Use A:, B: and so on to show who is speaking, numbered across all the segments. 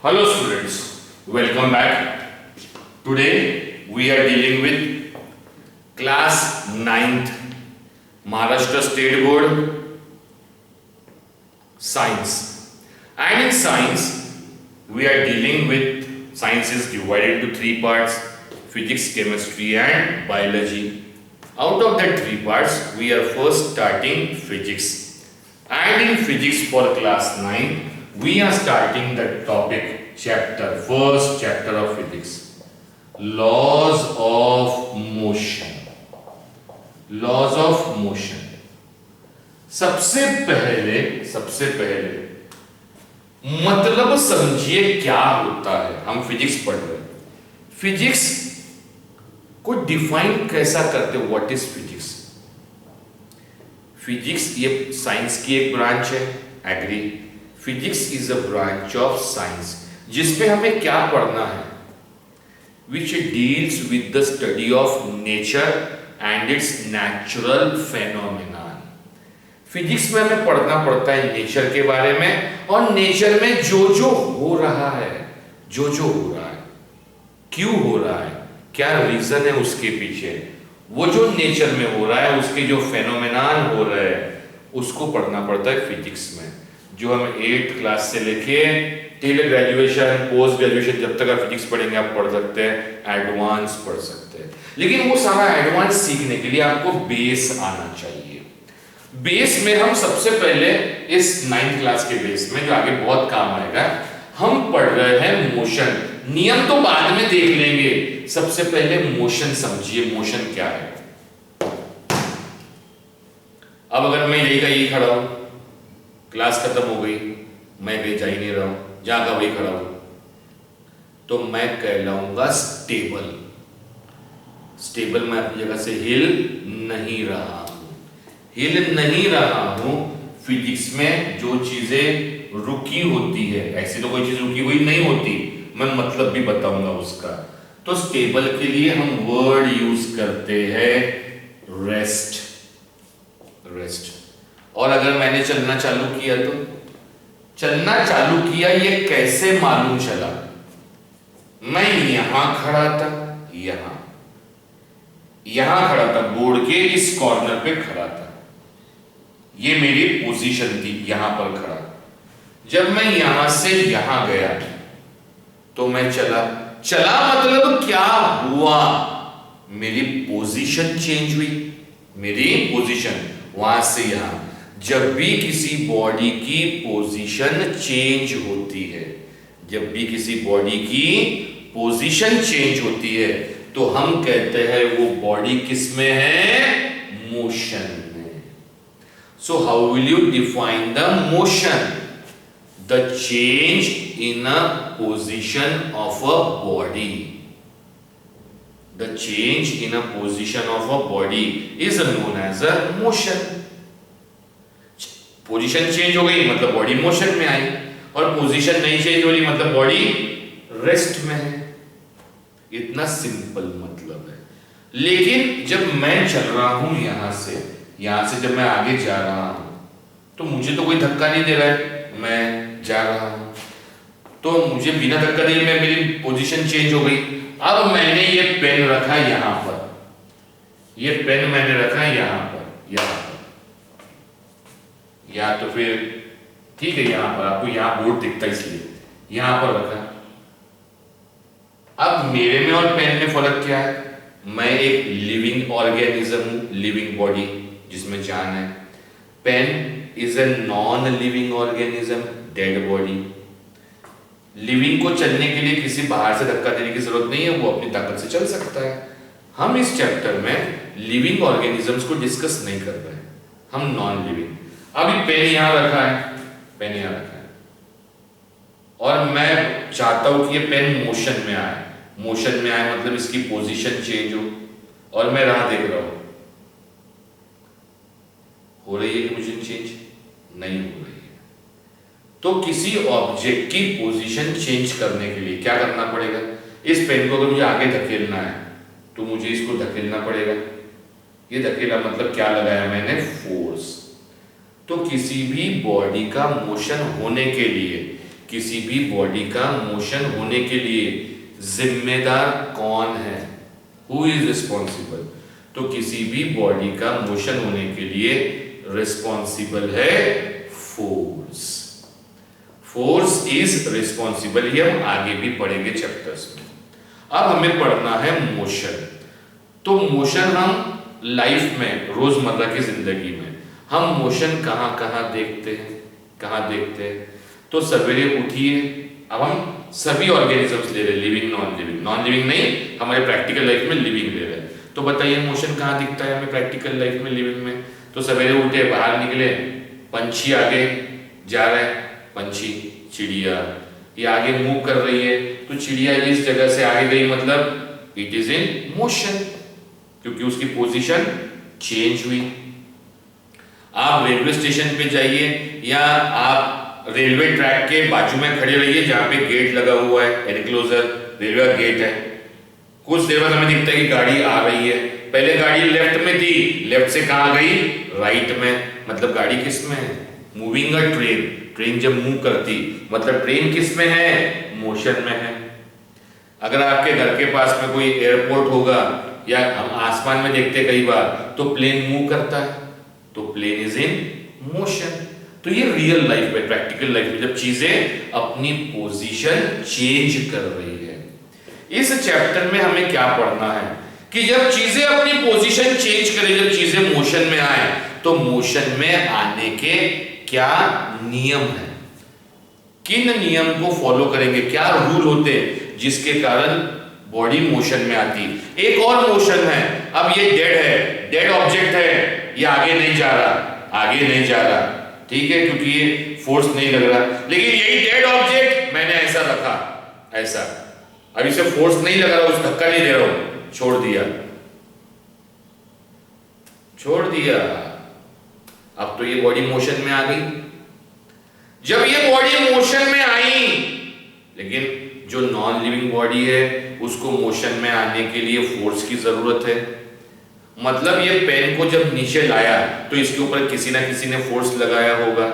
A: Hello students, welcome back. Today we are dealing with class 9th Maharashtra State Board Science. And in science we are dealing with science is divided into three parts: physics, chemistry and biology. Out of that three parts we are first starting physics. And in physics for class 9 we are starting the topic first chapter of physics, laws of motion. laws of motion. सबसे पहले मतलब समझिए क्या होता है। हम physics पढ़ रहे हैं, फिजिक्स को डिफाइन कैसा करते हैं, व्हाट इज फिजिक्स। फिजिक्स ये साइंस की एक ब्रांच है, agree. Physics is a branch of science जिसपे हमें क्या पढ़ना है, which deals with the study of nature and its natural phenomena. Physics में हमें पढ़ना पड़ता है नेचर के बारे में, और नेचर में जो हो रहा है, जो हो रहा है, क्यों हो रहा है, क्या रीजन है उसके पीछे, वो जो नेचर में हो रहा है उसके जो फेनोमेनान हो रहे हैं उसको पढ़ना पड़ता है फिजिक्स में। जो हम 8th क्लास से लेके टिल ग्रेजुएशन, पोस्ट ग्रेजुएशन जब तक आप फिजिक्स पढ़ेंगे आप पढ़ सकते हैं, एडवांस पढ़ सकते हैं। लेकिन वो सारा एडवांस सीखने के लिए आपको बेस आना चाहिए। बेस में हम सबसे पहले इस 9th क्लास के बेस में जो आगे बहुत काम आएगा, हम पढ़ रहे हैं मोशन। नियम तो बाद में देख लेंगे, सबसे पहले मोशन समझिए, मोशन क्या है। अब अगर मैं यही खड़ा हूं, क्लास खत्म हो गई, मैं कहीं जा ही नहीं रहा हूं, जहां का वही खड़ा हूं, तो मैं कहलाऊंगा स्टेबल। स्टेबल मैं अपनी जगह से हिल नहीं रहा हूं। फिजिक्स में जो चीजें रुकी होती है, ऐसी तो कोई चीज रुकी हुई नहीं होती, मैं मतलब भी बताऊंगा उसका। तो स्टेबल के लिए हम वर्ड यूज करते हैं रेस्ट। और अगर मैंने चलना चालू किया, तो चलना चालू किया ये कैसे मालूम चला, मैं यहां खड़ा था, यहां खड़ा था, बोर्ड के इस कॉर्नर पे खड़ा था, ये मेरी पोजीशन थी, यहां पर खड़ा। जब मैं यहां से यहां गया तो मैं चला मतलब क्या हुआ, मेरी पोजीशन चेंज हुई, मेरी पोजीशन वहां से यहां। जब भी किसी बॉडी की पोजीशन चेंज होती है, जब भी किसी बॉडी की पोजीशन चेंज होती है तो हम कहते हैं वो बॉडी किस में है, मोशन में। So how will you define the motion? The change in a position of a body. The change in a position of a body is known as a motion. Position change हो गई मतलब body motion में आई, और position नहीं change हो रही मतलब body rest में है। इतना सिंपल मतलब है। लेकिन जब मैं चल रहा हूं यहां से जब मैं आगे जा रहा हूं तो मुझे तो कोई धक्का नहीं दे रहा है, मैं जा रहा हूं तो मुझे बिना धक्का दिए मेरी पोजीशन चेंज हो गई। अब मैंने ये पेन रखा यहां पर, ये पेन मैंने रखा यहां पर, या तो फिर ठीक है यहां पर, आपको यहां बोर्ड दिखता है इसलिए यहां पर रखा। अब मेरे में और पेन में फर्क क्या है? मैं एक लिविंग ऑर्गेनिज्म हूं, लिविंग बॉडी जिसमें जान है। Pen is a non living organism, dead body. Living को चलने के लिए किसी बाहर से धक्का देने की जरूरत नहीं है, वो अपनी ताकत से चल सकता है। हम इस चैप्टर में लिविंग ऑर्गेनिजम्स को डिस्कस नहीं कर रहे हैं, हम नॉन लिविंग। अभी पेन यहां रखा है, और मैं चाहता हूं कि ये पेन मोशन में आए। मतलब इसकी पोजीशन चेंज हो, और मैं राह देख रहा हूं, हो रही है कि पोजीशन चेंज नहीं हो रही है। तो किसी ऑब्जेक्ट की पोजीशन चेंज करने के लिए क्या करना पड़ेगा? इस पेन को अगर मुझे आगे धकेलना है तो मुझे इसको धकेलना पड़ेगा। ये धकेला मतलब क्या लगाया मैंने? फोर्स। तो किसी भी बॉडी का मोशन होने के लिए किसी भी बॉडी का मोशन होने के लिए जिम्मेदार कौन है? Who is responsible? तो किसी भी बॉडी का मोशन होने के लिए रिस्पॉन्सिबल है फोर्स। Force is responsible. ये हम आगे भी पढ़ेंगे चैप्टर्स में। अब हमें पढ़ना है मोशन। तो मोशन हम लाइफ में, रोजमर्रा की जिंदगी में हम मोशन कहाँ कहाँ देखते हैं? तो सवेरे उठिए, अब हम सभी ऑर्गेनिजम्स ले रहे हैं, लिविंग नॉन लिविंग नहीं, हमारे प्रैक्टिकल लाइफ में लिविंग ले रहे हैं। तो बताइए मोशन कहाँ दिखता है हमें प्रैक्टिकल लाइफ में, लिविंग में? तो सवेरे उठे, बाहर निकले, पंछी आगे जा रहा है, पंछी, चिड़िया ये आगे मूव कर रही है, तो चिड़िया इस जगह से आगे गई, मतलब इट इज इन मोशन, क्योंकि उसकी पोजीशन चेंज हुई। आप रेलवे स्टेशन पे जाइए या आप रेलवे ट्रैक के बाजू में खड़े रहिए जहां पे गेट लगा हुआ है, एनक्लोजर, रेलवे का गेट है। कुछ देर बाद हमें दिखता है कि गाड़ी आ रही है। पहले गाड़ी लेफ्ट में थी, लेफ्ट से कहां गई? राइट में। मतलब गाड़ी किस में है? मूविंग अ ट्रेन। ट्रेन जब मूव करती, मतलब ट्रेन किस में है? मोशन में है। अगर आपके घर के पास में कोई एयरपोर्ट होगा या हम आसमान में देखते कई बार, तो प्लेन मूव करता है, तो प्लेन इज इन मोशन। तो ये रियल लाइफ में, प्रैक्टिकल लाइफ में जब चीजें अपनी पोजीशन चेंज कर रही है। इस चैप्टर में हमें क्या पढ़ना है कि जब चीजें अपनी पोजीशन चेंज करें, जब चीजें मोशन में आए, तो मोशन में आने के क्या नियम है, किन नियम को फॉलो करेंगे, क्या रूल होते हैं जिसके कारण बॉडी मोशन में आती। एक और मोशन है, अब ये डेड है, डेड ऑब्जेक्ट है, ये आगे नहीं जा रहा, ठीक है, क्योंकि ये फोर्स नहीं लग रहा। लेकिन यही डेड ऑब्जेक्ट मैंने ऐसा रखा, ऐसा, अब इसे फोर्स नहीं लग रहा, उस धक्का नहीं दे रहा हूं, छोड़ दिया, अब तो ये बॉडी मोशन में आ गई। जब ये बॉडी मोशन में आई, लेकिन जो नॉन लिविंग बॉडी है उसको मोशन में आने के लिए फोर्स की जरूरत है। मतलब ये पेन को जब नीचे लाया तो इसके ऊपर किसी ना किसी ने फोर्स लगाया होगा।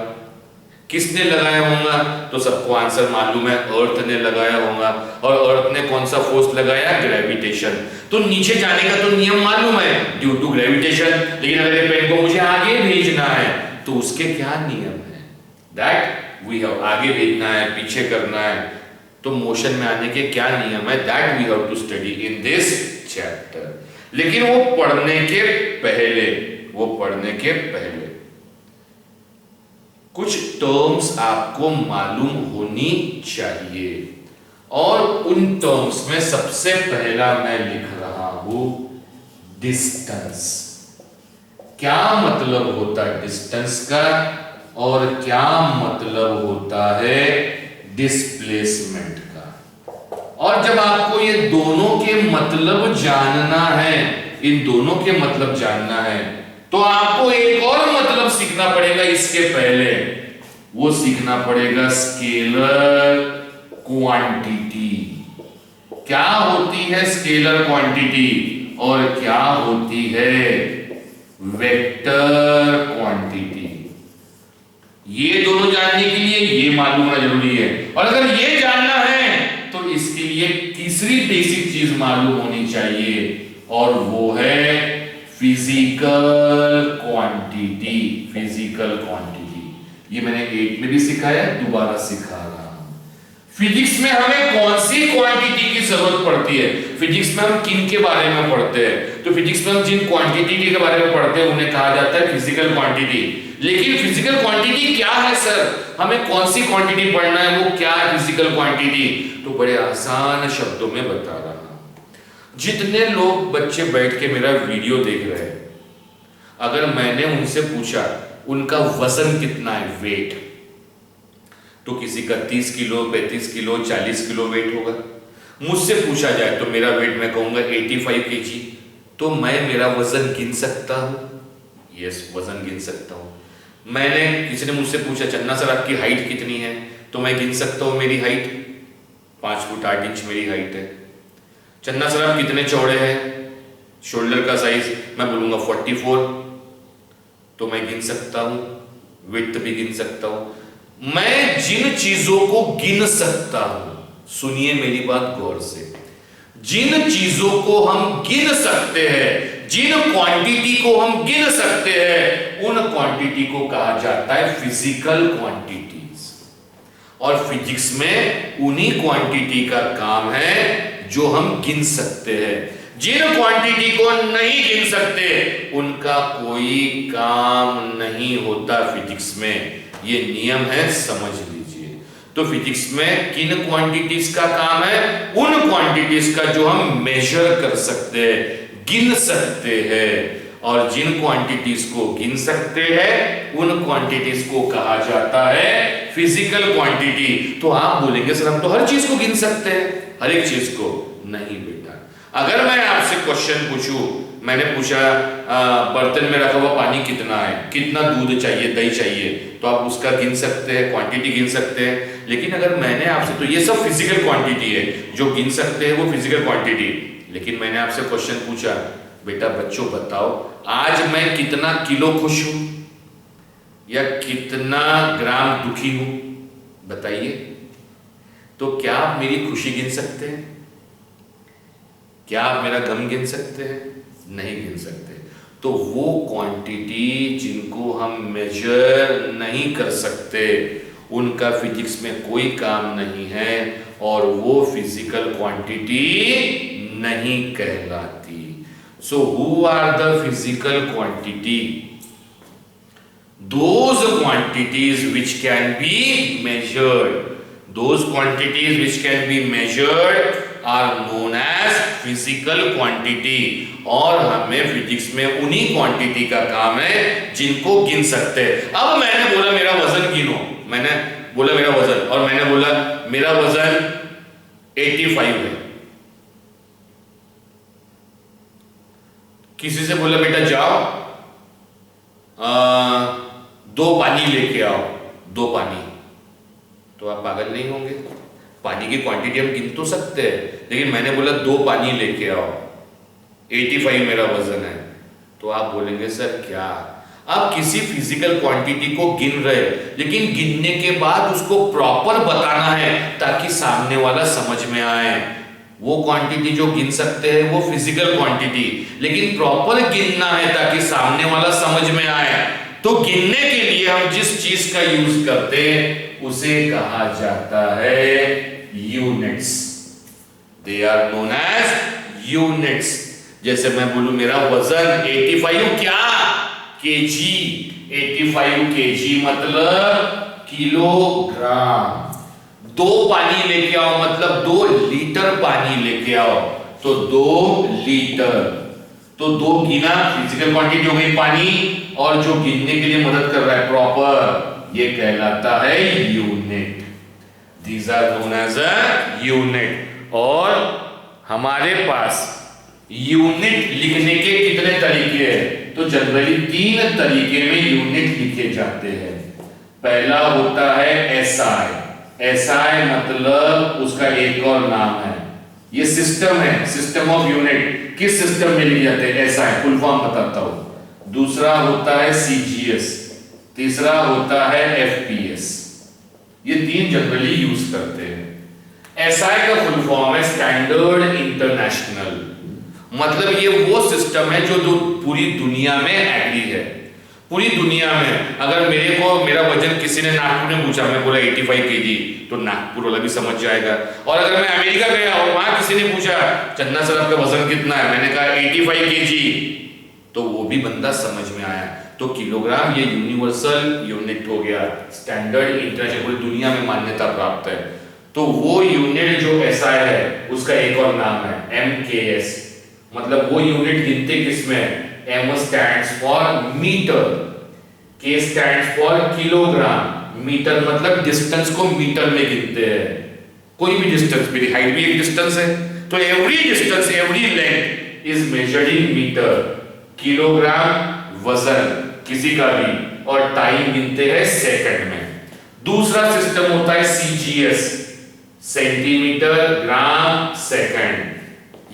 A: किसने लगाया होगा? तो सबको आंसर मालूम है, अर्थ ने लगाया होगा। और अर्थ ने कौन सा फोर्स लगाया? ग्रेविटेशन। तो नीचे जाने का तो नियम मालूम है, ड्यू टू ग्रेविटेशन। लेकिन अगर ये पेन को मुझे आगे भेजना है तो उसके क्या नियम है? दैट वी हैव, आगे भेजना है, पीछे करना है, तो मोशन में आने के क्या नियम है, that we have to study in this chapter. लेकिन वो पढ़ने के पहले कुछ टर्म्स आपको मालूम होनी चाहिए, और उन टर्म्स में सबसे पहला मैं लिख रहा हूं डिस्टेंस। क्या मतलब होता है डिस्टेंस का, और क्या मतलब होता है डिस्प्लेसमेंट का। और जब आपको ये दोनों के मतलब जानना है, इन दोनों के मतलब जानना है, तो आपको एक और मतलब सीखना पड़ेगा इसके पहले। वो सीखना पड़ेगा स्केलर क्वांटिटी। क्या होती है स्केलर क्वांटिटी और क्या होती है वेक्टर क्वांटिटी। ये दोनों जानने के लिए ये मालूम होना जरूरी है। और अगर ये जानना है तो इसके लिए तीसरी बेसिक चीज मालूम होनी चाहिए, और वो है फिजिकल क्वांटिटी। फिजिकल क्वांटिटी ये मैंने 8 में भी सिखाया, दोबारा सिखा रहा हूं। फिजिक्स में हमें कौन सी क्वांटिटी की जरूरत पड़ती है? फिजिक्स में हम किन के बारे में पढ़ते हैं? तो फिजिक्स में हम जिन क्वांटिटी के बारे में पढ़ते हैं उन्हें कहा जाता है फिजिकल क्वांटिटी। लेकिन फिजिकल क्वांटिटी क्या है सर, हमें कौन सी क्वांटिटी पढ़ना है, वो क्या है फिजिकल क्वांटिटी? तो बड़े आसान शब्दों में बता रहा हूं। जितने लोग बच्चे बैठ के मेरा वीडियो देख रहे हैं, अगर मैंने उनसे पूछा उनका वजन कितना है, वेट, तो किसी का 30 किलो, 35 किलो, 40 किलो वेट होगा। मुझसे पूछा जाए तो मेरा वेट मैं कहूंगा 85 kg। तो मैं मेरा वजन गिन सकता हूं? यस, वजन गिन सकता हूं। मैंने, किसी ने मुझसे पूछा चन्ना सर आपकी हाइट कितनी है, तो मैं गिन सकता हूं मेरी हाइट 5 फुट 8 इंच मेरी हाइट है। चन्ना सर आप कितने चौड़े हैं, शोल्डर का साइज मैं बोलूंगा 44, तो मैं गिन सकता हूं, विड्थ भी गिन सकता हूं। मैं जिन चीजों को गिन सकता हूं, सुनिए मेरी बात गौर से, जिन चीजों को हम गिन सकते हैं, जिन क्वांटिटी को हम गिन सकते हैं, उन क्वांटिटी को कहा जाता है फिजिकल क्वांटिटीज। और फिजिक्स में उन्हीं क्वांटिटी का काम है जो हम गिन सकते हैं। जिन क्वांटिटी को नहीं गिन सकते उनका कोई काम नहीं होता फिजिक्स में। ये नियम है, समझ लीजिए। तो फिजिक्स में किन क्वांटिटीज का काम है? उन क्वांटिटीज का जो हम मेजर कर सकते हैं, गिन सकते हैं। और जिन क्वांटिटीज को गिन सकते हैं उन क्वांटिटीज को कहा जाता है फिजिकल क्वांटिटी। तो आप बोलेंगे सर हम तो हर चीज को गिन सकते हैं, हर एक चीज को। नहीं बेटा, अगर मैं आपसे क्वेश्चन पूछूं, मैंने पूछा बर्तन में रखा हुआ पानी कितना है, कितना दूध चाहिए, दही चाहिए, तो आप उसका गिन सकते हैं, क्वांटिटी गिन सकते हैं। लेकिन अगर मैंने आपसे, तो ये सब फिजिकल क्वांटिटी है, जो गिन सकते हैं वो फिजिकल क्वांटिटी। लेकिन मैंने आपसे क्वेश्चन पूछा, बेटा बच्चों बताओ आज मैं कितना किलो खुश हूं या कितना ग्राम दुखी हूं, बताइए। तो क्या आप मेरी खुशी गिन सकते हैं? क्या आप मेरा गम गिन सकते हैं? नहीं गिन सकते। तो वो क्वांटिटी जिनको हम मेजर नहीं कर सकते उनका फिजिक्स में कोई काम नहीं है और वो फिजिकल क्वांटिटी नहीं कहलाती। So who are the physical quantity? Those quantities which can be measured. Those quantities which can be measured are known as physical quantity. और हमें फिजिक्स में उन्हीं क्वांटिटी का काम है जिनको गिन सकते हैं। अब मैंने बोला मेरा वजन गिनो, मैंने बोला मेरा वजन, और मैंने बोला मेरा वजन 85 है। किसी से बोला बेटा जाओ 2 पानी लेके आओ, 2 पानी, तो आप पागल नहीं होंगे? पानी की क्वांटिटी हम गिन तो सकते हैं, लेकिन मैंने बोला 2 पानी लेके आओ, 85 मेरा वजन है, तो आप बोलेंगे सर क्या? आप किसी फिजिकल क्वांटिटी को गिन रहे, लेकिन गिनने के बाद उसको प्रॉपर बताना है ताकि सामने वाला समझ में आए। वो क्वांटिटी जो गिन सकते हैं वो फिजिकल क्वांटिटी, लेकिन प्रॉपर गिनना है ताकि सामने वाला समझ में आए। तो गिनने के लिए हम जिस चीज का यूज करते हैं उसे कहा जाता है units. They are known as units. जैसे मैं बोलूं मेरा वजन 85 क्या? केजी। 85 केजी मतलब किलोग्राम। 2 पानी लेके आओ मतलब 2 लीटर पानी लेके आओ, तो 2 लीटर। तो 2 गिना, फिजिकल क्वांटिटी हो गई पानी, और जो गिनने के लिए मदद कर रहा है प्रॉपर, ये कहलाता है unit. These are known as a unit. और हमारे पास यूनिट लिखने के कितने तरीके हैं? तो जनरली 3 तरीके में यूनिट लिखे जाते हैं। पहला होता है एसआई। एसआई मतलब उसका एक और नाम है, ये सिस्टम है, सिस्टम ऑफ यूनिट। किस सिस्टम में लिखे जाते हैं? एसआई, फुल फॉर्म बताता हूं। दूसरा होता है सीजीएस, तीसरा होता है एफपीएस। ये 3 जनरली यूज करते हैं। एसआई का फुल फॉर्म है स्टैंडर्ड इंटरनेशनल, मतलब ये वो सिस्टम है जो पूरी दुनिया में एग्री है। पूरी दुनिया में अगर मेरा वजन किसी ने नागपुर में पूछा, मैं बोला 85 केजी, तो नागपुर वाला भी समझ जाएगा। और अगर मैं अमेरिका गया और वहां किसी ने पूछा चन्ना सर आपका वजन कितना है, मैंने कहा 85 केजी, तो वो भी बंदा समझ में आया। तो किलोग्राम ये यूनिवर्सल यूनिट हो गया, स्टैंडर्ड इंटरनेशनल, पूरी दुनिया में मान्यता प्राप्त है। तो वो यूनिट जो एसआई है उसका एक और नाम है एमकेएस, मतलब वो यूनिट गिनते किसमें? M stands for meter, K stands for kilogram, metre मतलब डिस्टेंस को मीटर में गिनते हैं। कोई भी डिस्टेंस, मेरी हाइट भी एक डिस्टेंस है, तो every distance, every length is measured in metre. Kilogram वजन किसी का भी, और टाइम गिनते हैं सेकंड में। दूसरा सिस्टम होता है सीजीएस, सेंटीमीटर ग्राम सेकंड।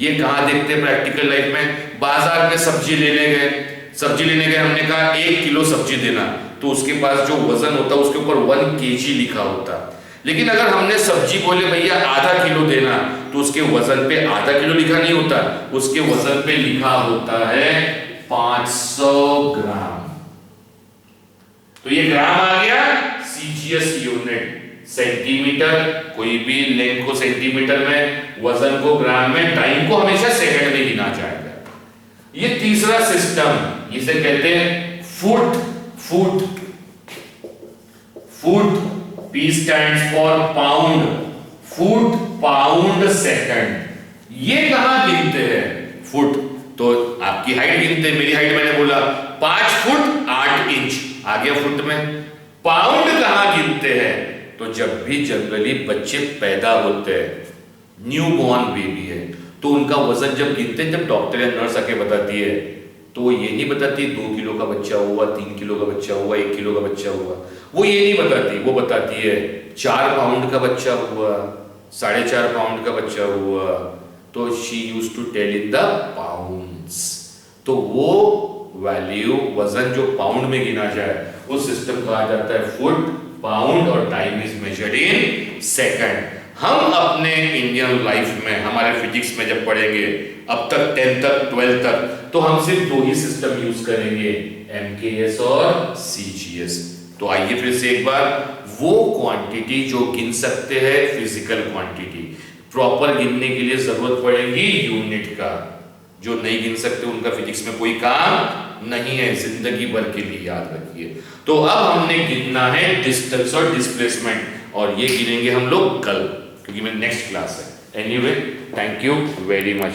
A: ये कहां देखते हैं प्रैक्टिकल लाइफ में? बाजार में सब्जी लेने गए, हमने कहा 1 किलो सब्जी देना, तो उसके पास जो वजन होता है उसके ऊपर 1 kg लिखा होता। लेकिन अगर हमने सब्जी बोले भैया आधा किलो देना, तो उसके वजन पे आधा किलो लिखा नहीं होता, उसके वजन पे लिखा होता है 500 ग्राम। तो ये ग्राम आ गया, सीजीएस यूनिट सेंटीमीटर, कोई भी लेंथ को सेंटीमीटर में, वजन को ग्राम में, टाइम को हमेशा सेकंड में गिना जाएगा। ये तीसरा सिस्टम, इसे कहते हैं foot. P stands for pound, foot pound second. ये कहां गिनते हैं फुट? तो आपकी हाइट गिनते हैं, मेरी हाइट मैंने बोला 5 फुट 8 इंच आ गया फुट में। पाउंड कहां गिनते हैं? तो जब भी जनरली बच्चे पैदा होते हैं, न्यू बॉर्न बेबी है, तो उनका वजन जब गिनते हैं, जब डॉक्टर या नर्स आके बताती है, तो वो ये नहीं बताती 2 किलो का बच्चा हुआ, 3 किलो का बच्चा हुआ, 1 किलो का बच्चा हुआ, वो ये नहीं बताती। वो बताती है 4 पाउंड का बच्चा हुआ, 4.5 पाउंड का बच्चा हुआ। तो she used to tell in the pounds. तो वो वैल्यू, वजन जो पाउंड में गिना जाए, उस सिस्टम कहा जाता है फुट, पाउंड, और time is measured in second. हम अपने इंडियन लाइफ में, हमारे फिजिक्स में जब पढ़ेंगे, अब तक 10 तक 12 तक, तो हम सिर्फ 2 ही सिस्टम यूज करेंगे, MKS और CGS। तो आइए फिर से एक बार, वो क्वांटिटी जो गिन सकते हैं, फिजिकल क्वांटिटी, प्रॉपर गिनने के लिए जरूरत पड़ेगी यूनिट का। जो नहीं गिन सकते उनका फिजिक्स में कोई काम नहीं है, जिंदगी भर के लिए याद रखिए। तो अब हमने गिनना है डिस्टेंस और डिस्प्लेसमेंट, और ये गिनेंगे हम लोग कल, क्योंकि मेरी नेक्स्ट क्लास है। Anyway, thank you very much.